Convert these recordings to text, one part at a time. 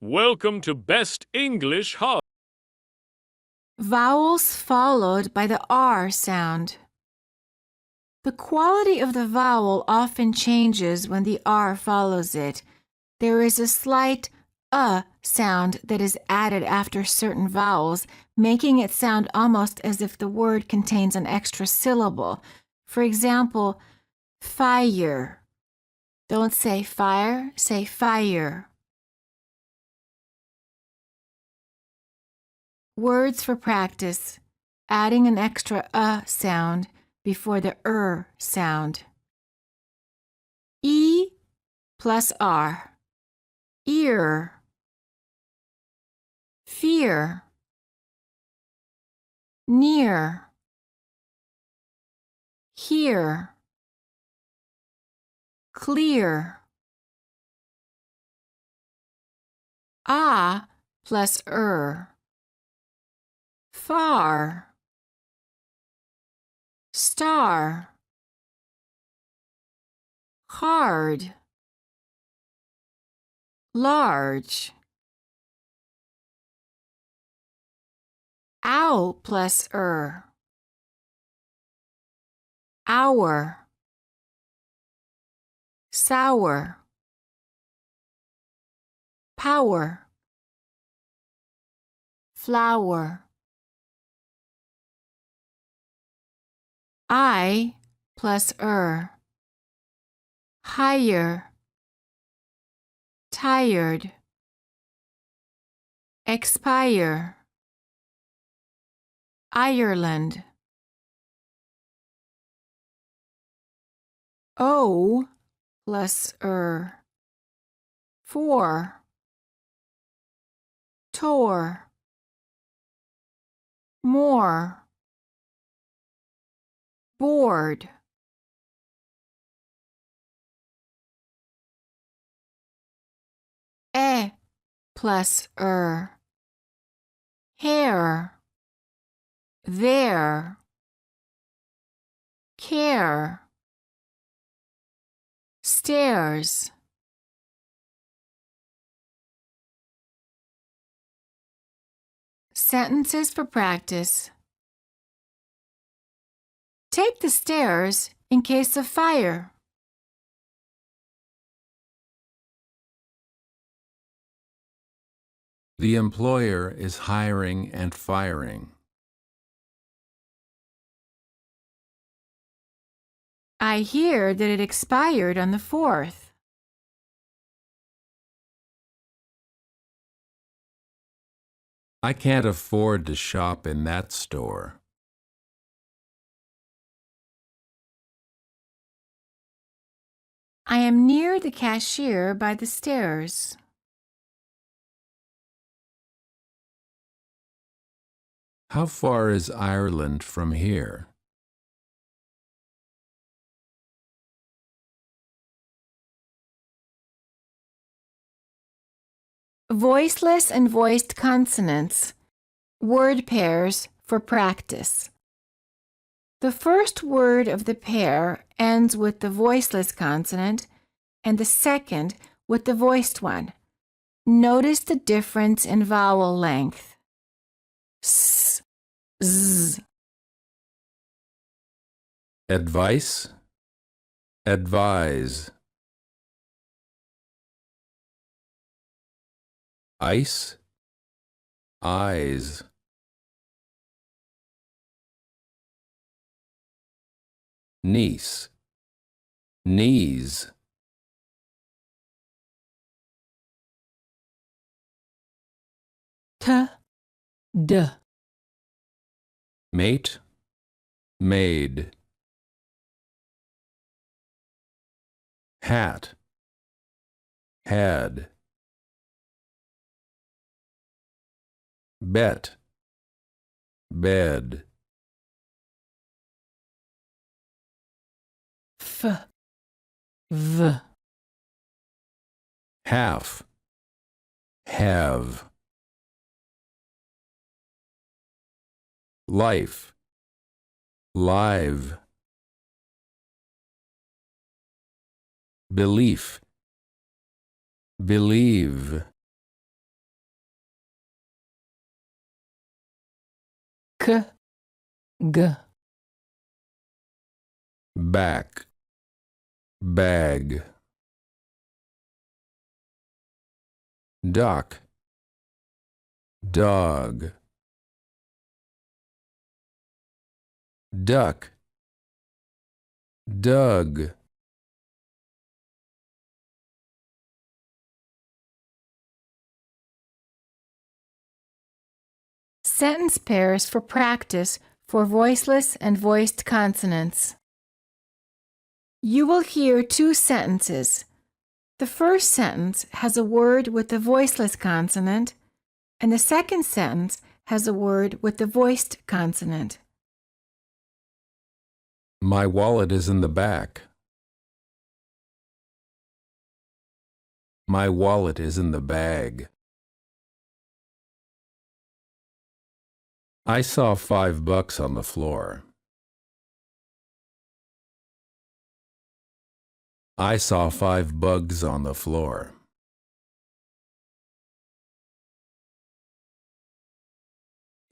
Welcome to Best English Hub. Vowels followed by the R sound. The quality of the vowel often changes when the R follows it. There is a slight sound that is added after certain vowels, making it sound almost as if the word contains an extra syllable. For example, fire. Don't say fire, say fire. Words for practice, adding an extra sound before the sound. E plus R. Ear. Fear. Near. Here. Clear. Ah plus far. Star. Hard. Large. Ow plus hour. Sour. Power. Flower. I plus higher. Tired. Expire. Ireland. O plus for. Tore. More. Bored. Plus hair. There. Care. Stairs. Sentences for practice. Take the stairs in case of fire. The employer is hiring and firing. I hear that it expired on the 4th. I can't afford to shop in that store. I am near the cashier by the stairs. How far is Ireland from here? Voiceless and voiced consonants. Word pairs for practice. The first word of the pair ends with the voiceless consonant and the second with the voiced one. Notice the difference in vowel length. S, z. Advice, advise. Ice, eyes. Niece, knees. T, d. Mate, maid. Hat, had. Bet, bed. F, v. Half, have. Life, live. Belief, believe. k, g. Back, bag. Duck, dog. Duck, Doug. Sentence pairs for practice for voiceless and voiced consonants. You will hear two sentences. The first sentence has a word with the voiceless consonant, and the second sentence has a word with the voiced consonant. My wallet is in the back. My wallet is in the bag. I saw $5 on the floor. I saw 5 bugs on the floor.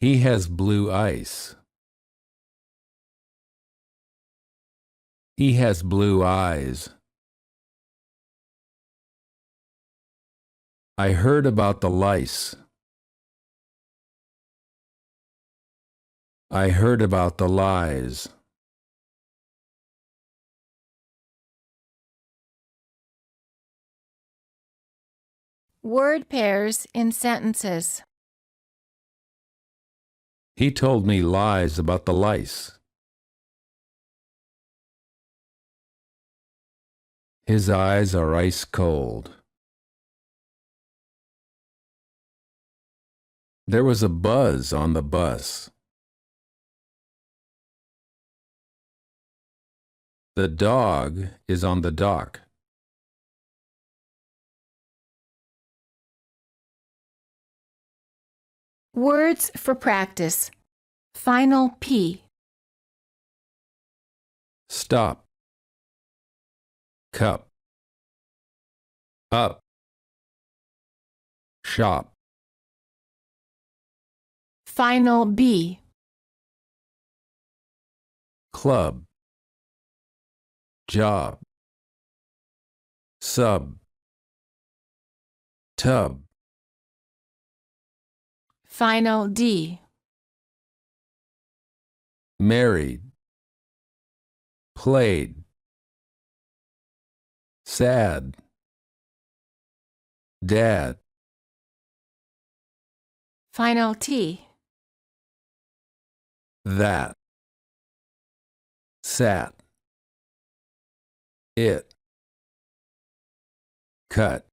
He has blue ice. He has blue eyes. I heard about the lice. I heard about the lies. Word pairs in sentences. He told me lies about the lice. His eyes are ice cold. There was a buzz on the bus. The dog is on the dock. Words for practice. Final P. Stop. Cup. Up. Shop. Final B. Club. Job. Sub. Tub. Final D. Married. Played. Sad. Dad. Final T. That. Sat. It. Cut.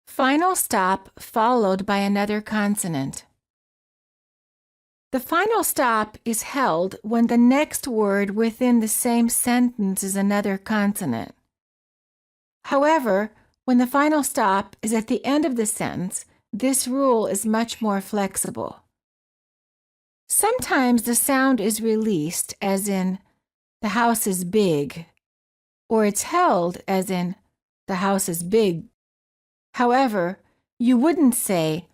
Final stop followed by another consonant. The final stop is held when the next word within the same sentence is another consonant. However, when the final stop is at the end of the sentence, this rule is much more flexible. Sometimes the sound is released, as in, the house is big, or it's held, as in, the house is big. However, you wouldn't say,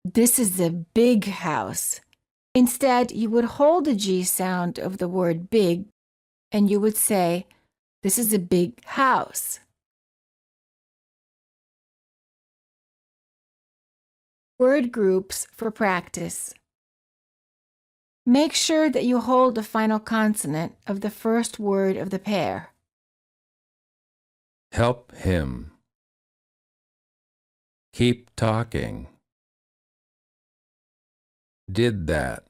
this is a big house. Instead, you would hold the G sound of the word big, and you would say, this is a big house. Word groups for practice. Make sure that you hold the final consonant of the first word of the pair. Help him. Keep talking. Did that.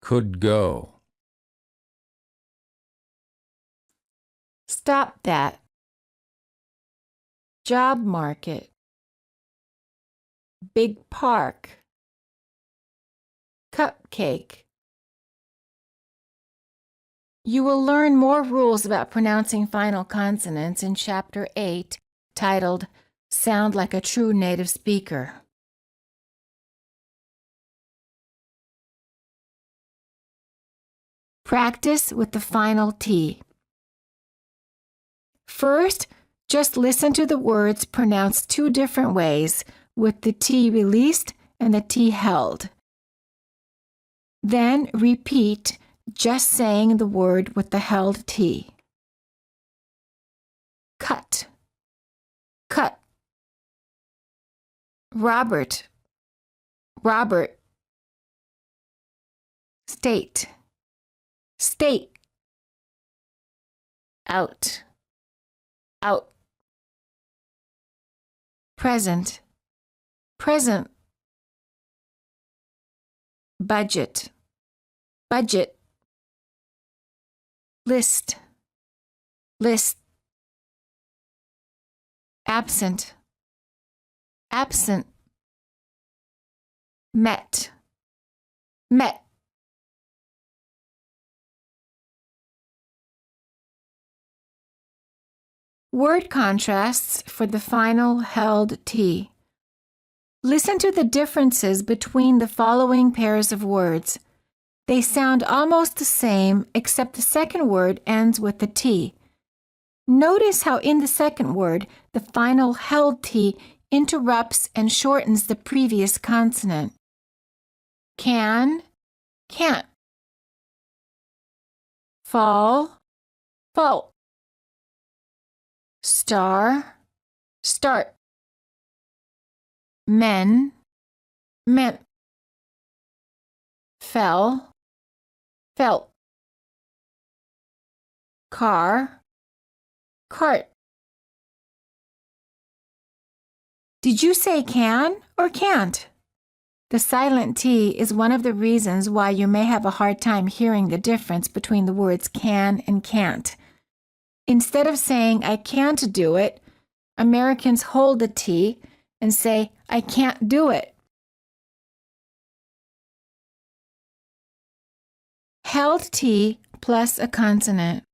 Could go. Stop that. Job market. Big park. Cupcake. You will learn more rules about pronouncing final consonants in Chapter 8, titled Sound Like a True Native Speaker. Practice with the final T. First, Just listen to the words pronounced two different ways, with the T released and the T held. Then repeat, just saying the word with the held T. Cut, cut. Robert, Robert. State, state. Out, out. Present, present. Budget, budget. List, list. Absent, absent. Met, met. Word contrasts for the final held T. Listen to the differences between the following pairs of words. They sound almost the same, except the second word ends with a T. Notice how in the second word, the final held T interrupts and shortens the previous consonant. Can, can't. Fall, fault. Star, start. Men, meant. Fell, felt. Car, cart. Did you say can or can't? The silent T is one of the reasons why you may have a hard time hearing the difference between the words can and can't. Instead of saying, I can't do it, Americans hold the T and say, I can't do it. Held T plus a consonant.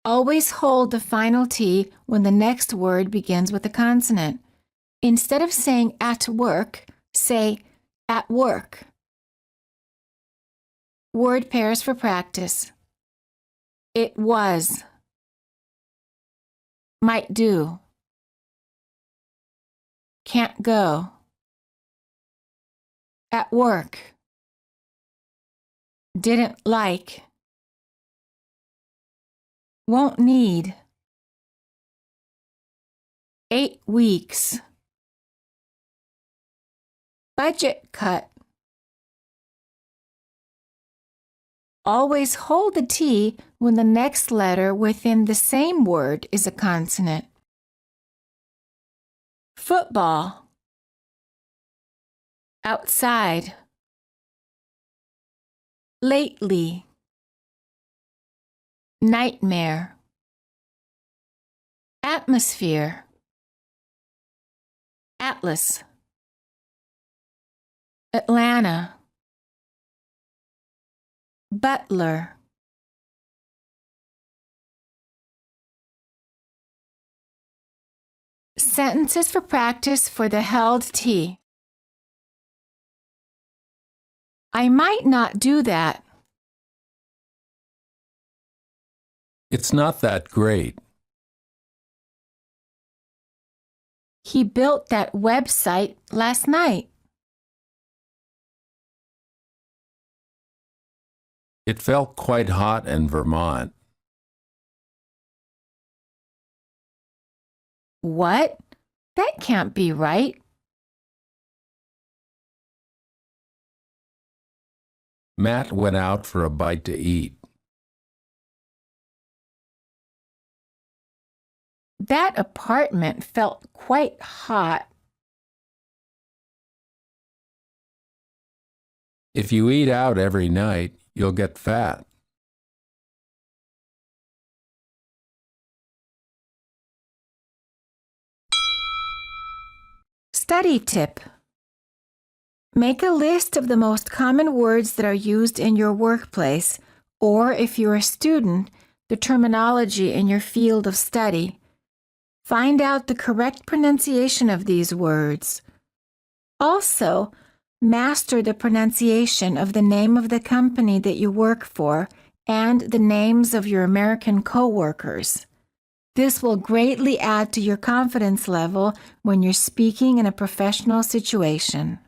Always hold the final T when the next word begins with a consonant. Instead of saying at work, say at work. Word pairs for practice. It was. Might do. Can't go. At work. Didn't like. Won't need. 8 weeks. Budget cut. Always hold the T when the next letter within the same word is a consonant. Football. Outside. Lately. Nightmare. Atmosphere. Atlas. Atlanta. Butler. Sentences for practice for the held T. I might not do that. It's not that great. He built that website last night. It felt quite hot in Vermont. What? That can't be right. Matt went out for a bite to eat. That apartment felt quite hot. If you eat out every night, you'll get fat. Study tip. Make a list of the most common words that are used in your workplace, or if you're a student, the terminology in your field of study. Find out the correct pronunciation of these words. Also, master the pronunciation of the name of the company that you work for and the names of your American coworkers. This will greatly add to your confidence level when you're speaking in a professional situation.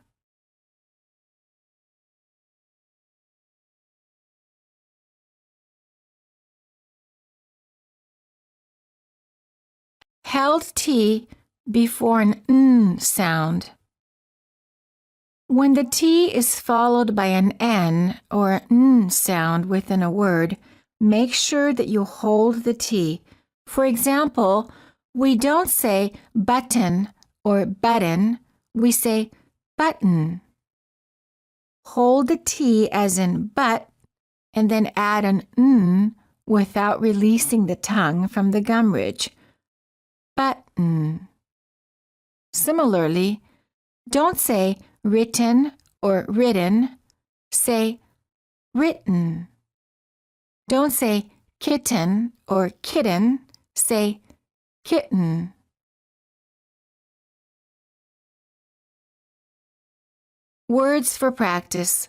Held T before an N sound. When the T is followed by an N or N sound within a word, make sure that you hold the T. For example, we don't say button or button, we say button. Hold the T as in but and then add an N without releasing the tongue from the gum ridge. Button. Similarly, don't say written or ridden, say written. Don't say kitten or kitten, say kitten. Words for practice.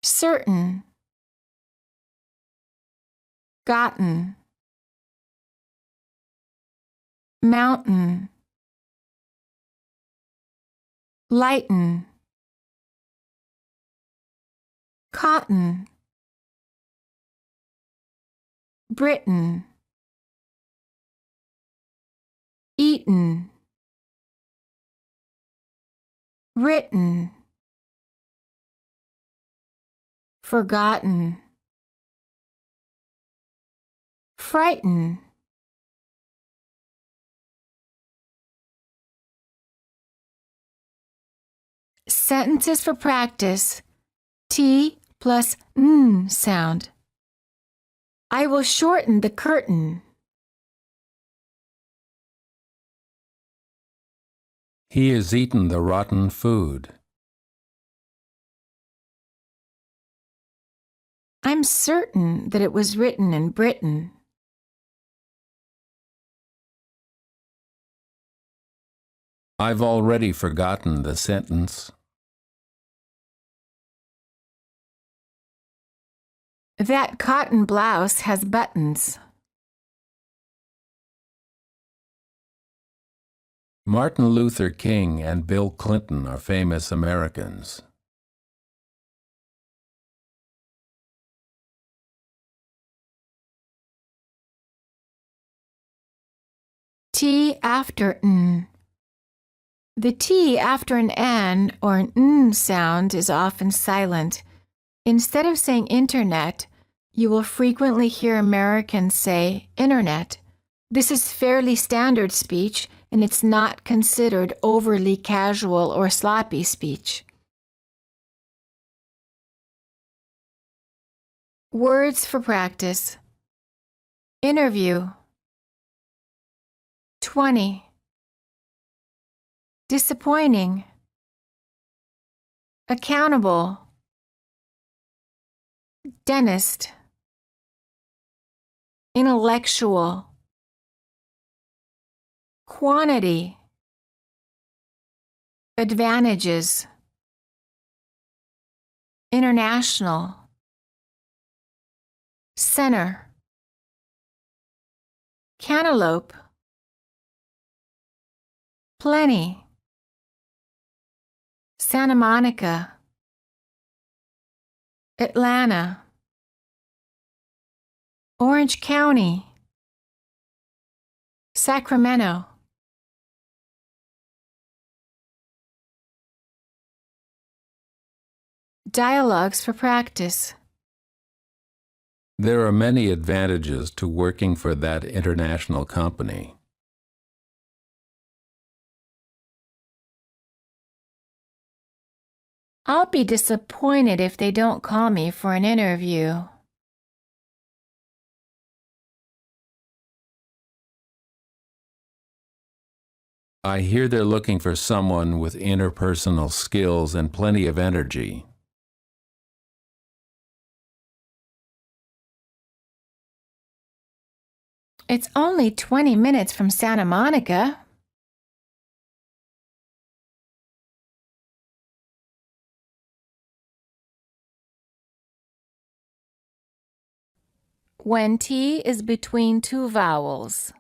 Certain, gotten, mountain, lighten, cotton, Britain, eaten, written, forgotten, frighten. Sentences for practice. T plus N sound. I will shorten the curtain. He has eaten the rotten food. I'm certain that it was written in Britain. I've already forgotten the sentence. That cotton blouse has buttons. Martin Luther King and Bill Clinton are famous Americans. T after N. The T after an N or an N sound is often silent. Instead of saying internet, you will frequently hear Americans say internet. This is fairly standard speech, and it's not considered overly casual or sloppy speech. Words for practice. Interview. 20. Disappointing. Accountable. Dentist. Intellectual. Quantity. Advantages. International. Center. Cantaloupe. Plenty. Santa Monica. Atlanta. Orange County. Sacramento. Dialogues for practice. There are many advantages to working for that international company. I'll be disappointed if they don't call me for an interview. I hear they're looking for someone with interpersonal skills and plenty of energy. It's only 20 minutes from Santa Monica. when T is between two vowels.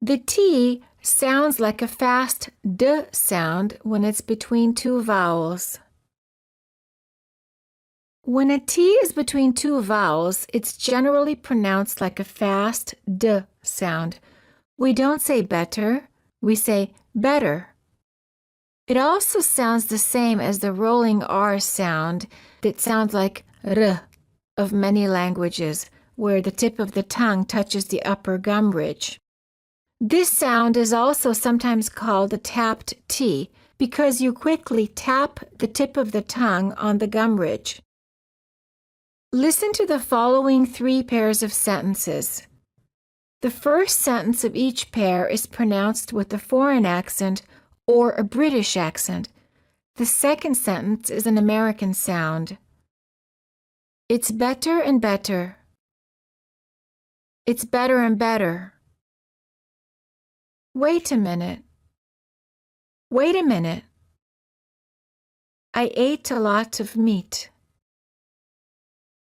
The T sounds like a fast D sound when it's between two vowels. When a T is between two vowels, it's generally pronounced like a fast D sound. We don't say better, we say better. It also sounds the same as the rolling R sound that sounds like R of many languages, where the tip of the tongue touches the upper gum ridge. This sound is also sometimes called a tapped T because you quickly tap the tip of the tongue on the gum ridge. Listen to the following 3 pairs of sentences. The first sentence of each pair is pronounced with a foreign accent or a British accent. The second sentence is an American sound. It's better and better. It's better and better. Wait a minute. Wait a minute. I ate a lot of meat.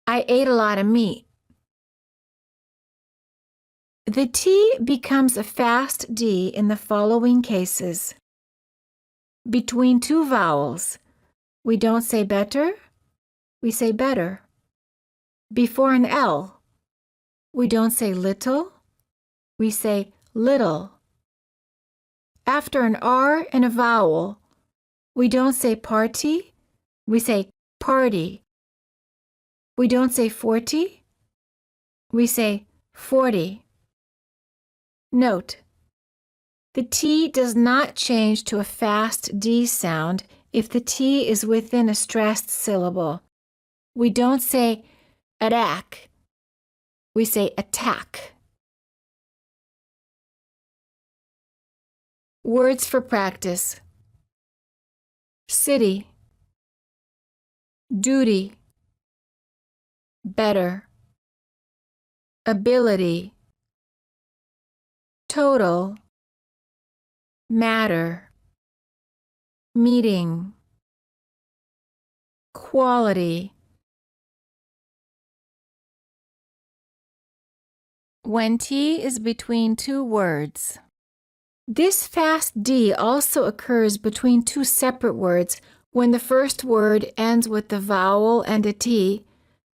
I ate a lot of meat. The T becomes a fast D in the following cases. Between two vowels, we don't say better, we say better. Before an L, we don't say little, we say little. After an R and a vowel, we don't say party, we say party. We don't say 40, we say 40. Note, the T does not change to a fast D sound if the T is within a stressed syllable. We don't say attack, we say attack. Words for practice. City, duty, better, ability, total, matter, meeting, quality. When T is between two words. This fast D also occurs between two separate words when the first word ends with the vowel and a T,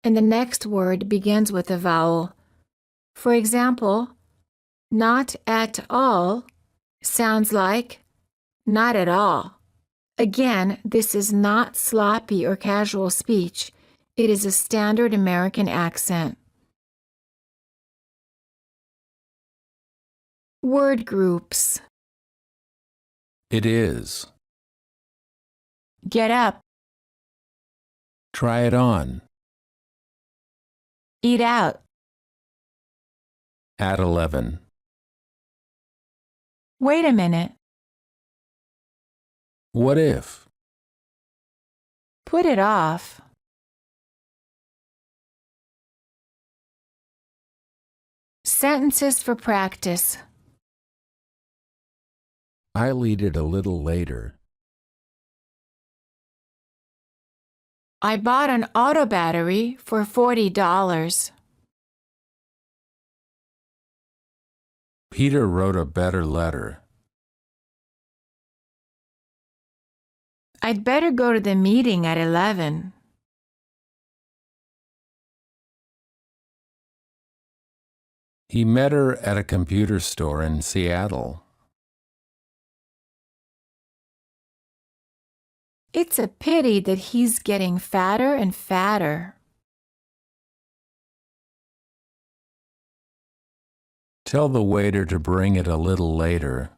and the next word begins with a vowel. For example, not at all sounds like not at all. Again, this is not sloppy or casual speech. It is a standard American accent. Word groups. It is. Get up. Try it on. Eat out. At 11. Wait a minute. What if? Put it off. Sentences for practice. I'll eat it a little later. I bought an auto battery for $40. Peter wrote a better letter. I'd better go to the meeting at 11. He met her at a computer store in Seattle. It's a pity that he's getting fatter and fatter. Tell the waiter to bring it a little later.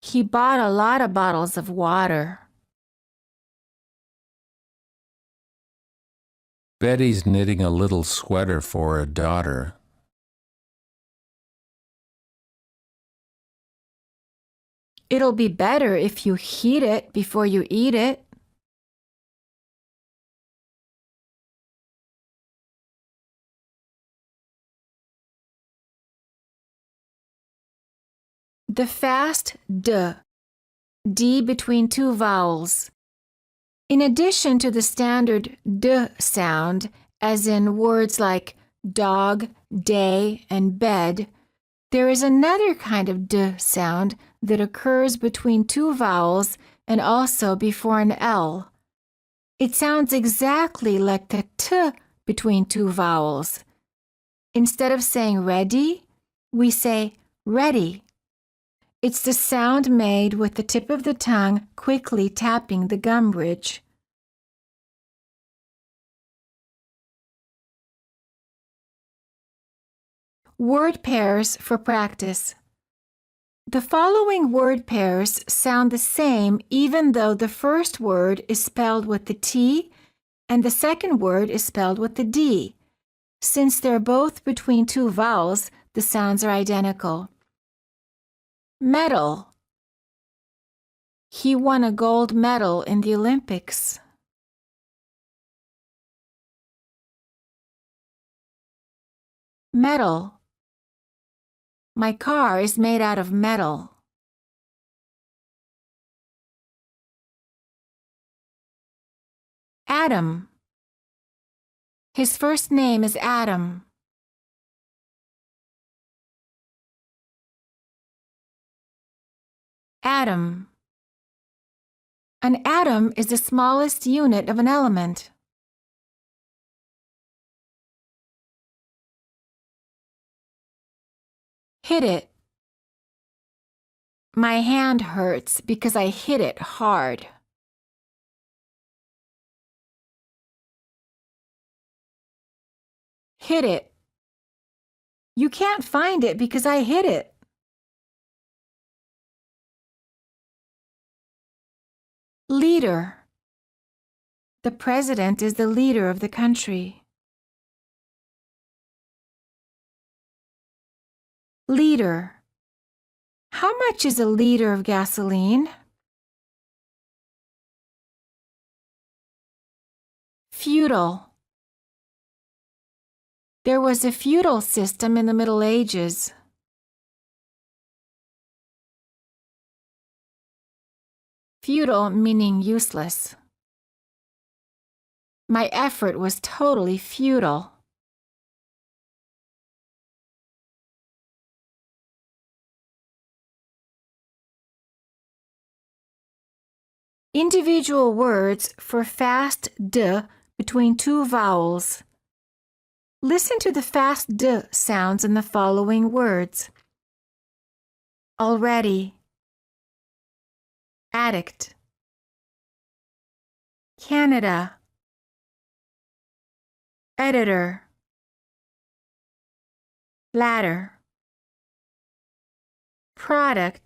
He bought a lot of bottles of water. Betty's knitting a little sweater for her daughter. It'll be better if you heat it before you eat it. The fast D between two vowels. In addition to the standard d sound, as in words like dog, day, and bed, there is another kind of d sound that occurs between two vowels and also before an L. It sounds exactly like the t between two vowels. Instead of saying ready, we say ready. It's the sound made with the tip of the tongue quickly tapping the gum ridge. Word pairs for practice. The following word pairs sound the same even though the first word is spelled with the T and the second word is spelled with the D. Since they're both between two vowels, the sounds are identical. Medal. He won a gold medal in the Olympics. Metal. My car is made out of metal. Adam. His first name is Adam. Atom. An atom is the smallest unit of an element. Hit it. My hand hurts because I hit it hard. Hit it. You can't find it because I hit it. Leader. The president is the leader of the country. Liter. How much is a liter of gasoline? Feudal. There was a feudal system in the Middle Ages. Futile meaning useless. My effort was totally futile. Individual words for fast d between two vowels. Listen to the fast d sounds in the following words. Already. Addict. Canada. Editor. Ladder. Product.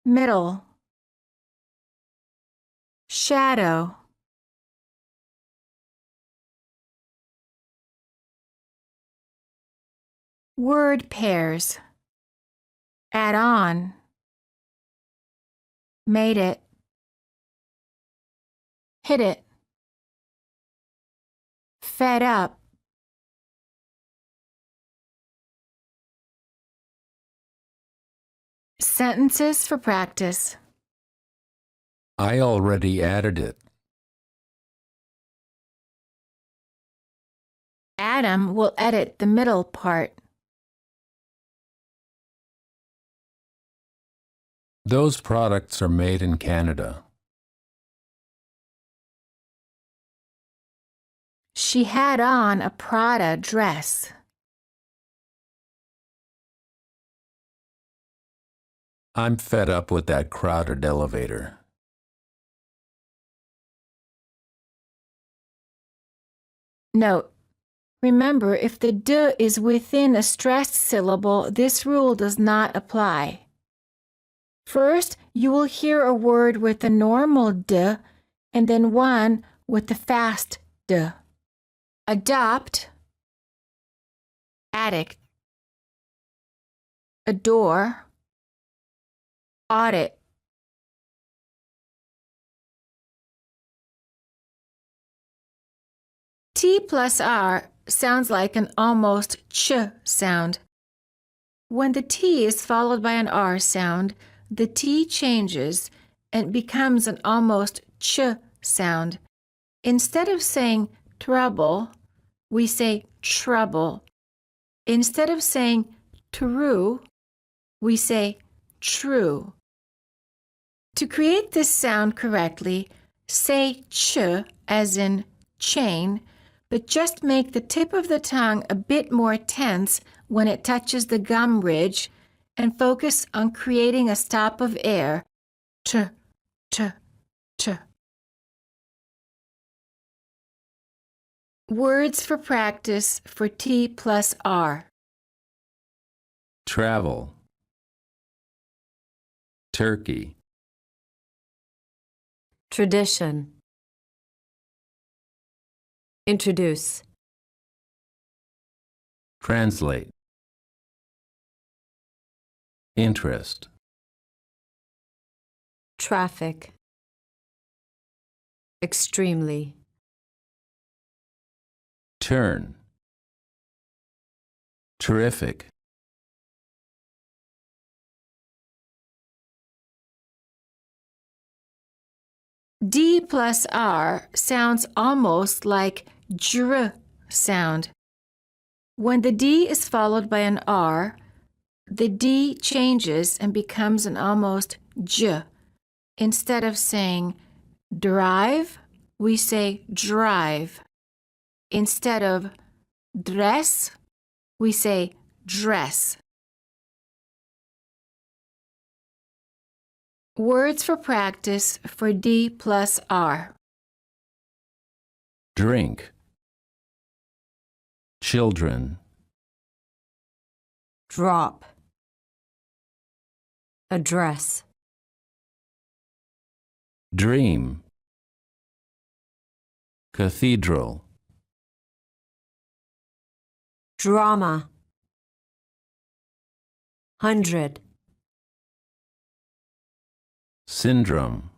Middle. Shadow. Word pairs. Add on. Made it. Hit it. Fed up. Sentences for practice. I already added it. Adam will edit the middle part. Those products are made in Canada. She had on a Prada dress. I'm fed up with that crowded elevator. Note: remember, if the d is within a stressed syllable, this rule does not apply. First, you will hear a word with a normal d and then one with the fast d. Adopt. Addict. Adore. Audit. T plus R sounds like an almost ch sound. When the T is followed by an R sound, the T changes and becomes an almost ch sound. Instead of saying trouble, we say trouble. Instead of saying true, we say true. To create this sound correctly, say ch as in chain, but just make the tip of the tongue a bit more tense when it touches the gum ridge and focus on creating a stop of air. Ch, ch, ch. Words for practice for T plus R. Travel. Turkey. Tradition. Introduce. Translate. Interest. Traffic. Extremely. Turn. Terrific. D plus R sounds almost like dr sound. When the D is followed by an R, the D changes and becomes an almost j. Instead of saying drive, we say drive. Instead of dress, we say dress. Words for practice for D plus R. Drink. Children. Drop. Address. Dream. Cathedral. Drama. 100. Syndrome.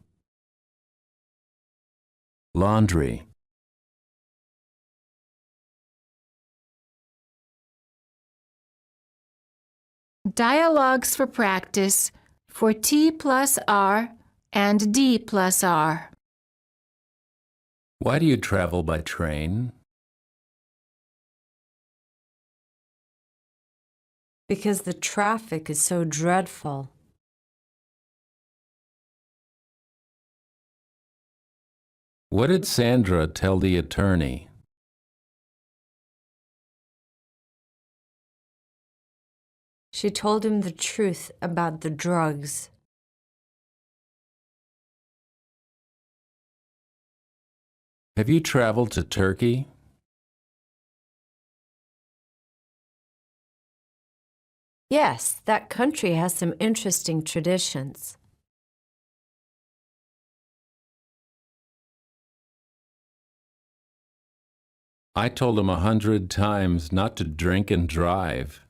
Laundry. Dialogues for practice for T plus R and D plus R. Why do you travel by train? Because the traffic is so dreadful. What did Sandra tell the attorney? She told him the truth about the drugs. Have you traveled to Turkey? Yes, that country has some interesting traditions. I told him 100 times not to drink and drive.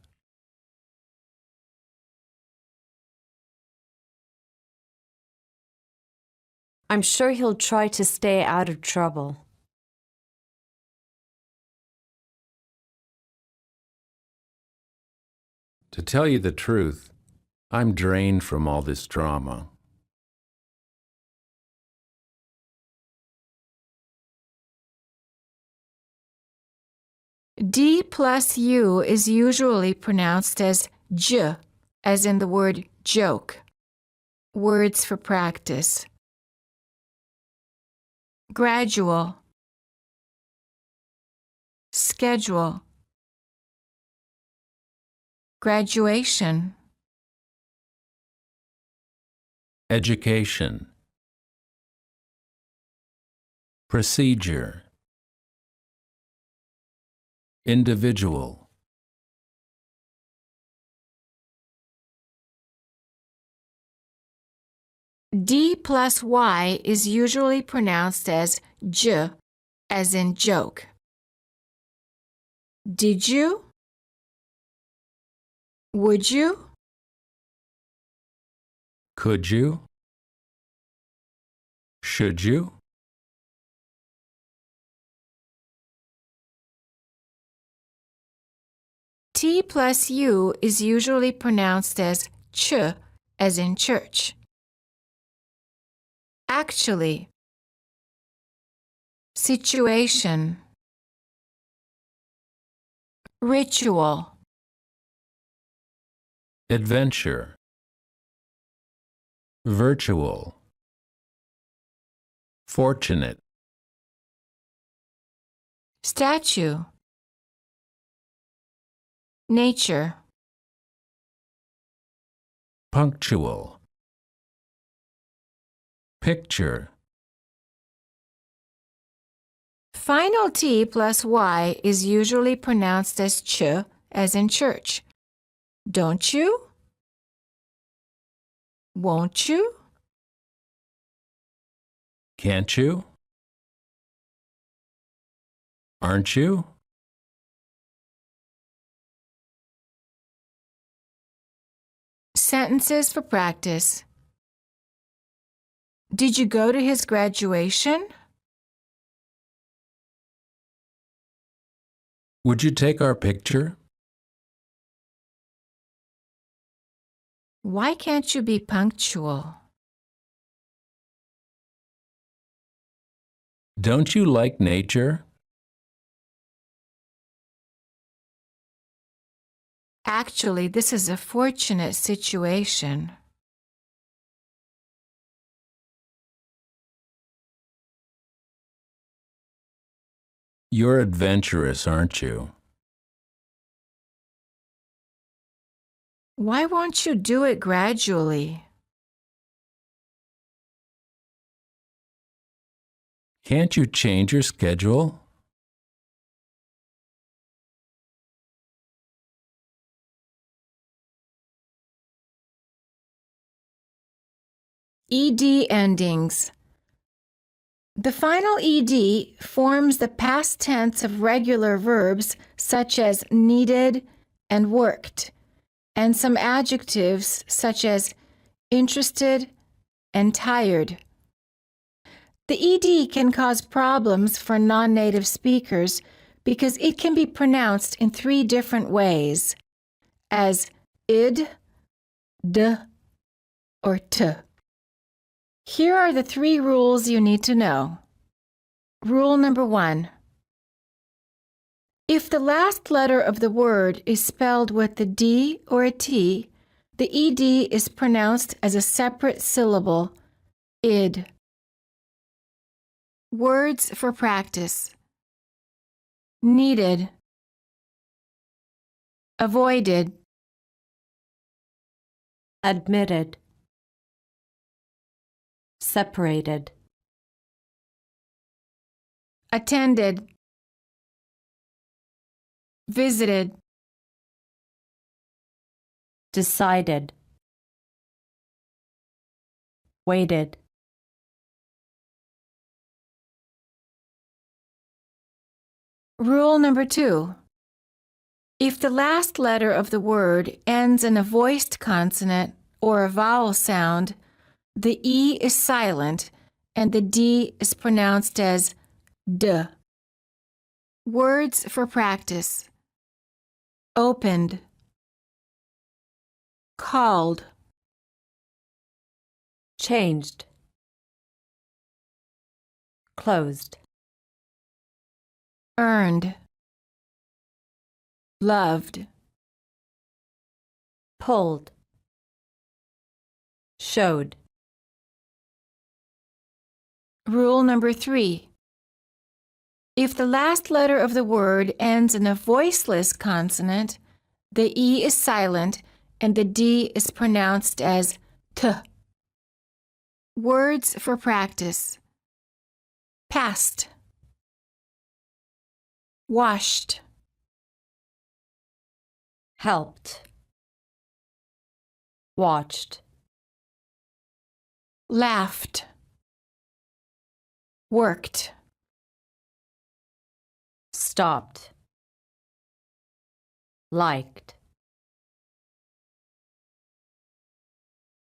I'm sure he'll try to stay out of trouble. To tell you the truth, I'm drained from all this drama. D plus U is usually pronounced as j, as in the word joke. Words for practice. Gradual. Schedule. Graduation. Education. Procedure. Individual. D plus Y is usually pronounced as j, as in joke. Did you? Would you? Could you? Should you? T plus U is usually pronounced as ch, as in church. actually, situation, ritual, adventure, virtual, fortunate, statue, nature, punctual, picture, Final T plus Y is usually pronounced as ch, as in church. Don't you? Won't you? can't you? Aren't you? Sentences for practice. Did you go to his graduation? Would you take our picture? Why can't you be punctual? Don't you like nature? Actually, this is a fortunate situation. You're adventurous, aren't you? Why won't you do it gradually? Can't you change your schedule? ED endings. The final ED forms the past tense of regular verbs such as needed and worked, and some adjectives such as interested and tired. The ED can cause problems for non-native speakers because it can be pronounced in 3 different ways, as id, d, or t. Here are the 3 rules you need to know. Rule number 1. If the last letter of the word is spelled with a D or a T, the ED is pronounced as a separate syllable, id. Words for practice. Needed, avoided, Admitted. Separated. attended, visited, Decided. Waited. Rule number 2. If the last letter of the word ends in a voiced consonant or a vowel sound, the E is silent and the D is pronounced as D. Words for practice. Opened, called, Changed. Closed. earned, loved. Pulled. Showed. Rule number 3. If the last letter of the word ends in a voiceless consonant, the E is silent and the D is pronounced as T. Words for practice. Past, washed, Helped. Watched. laughed, worked. Stopped. Liked.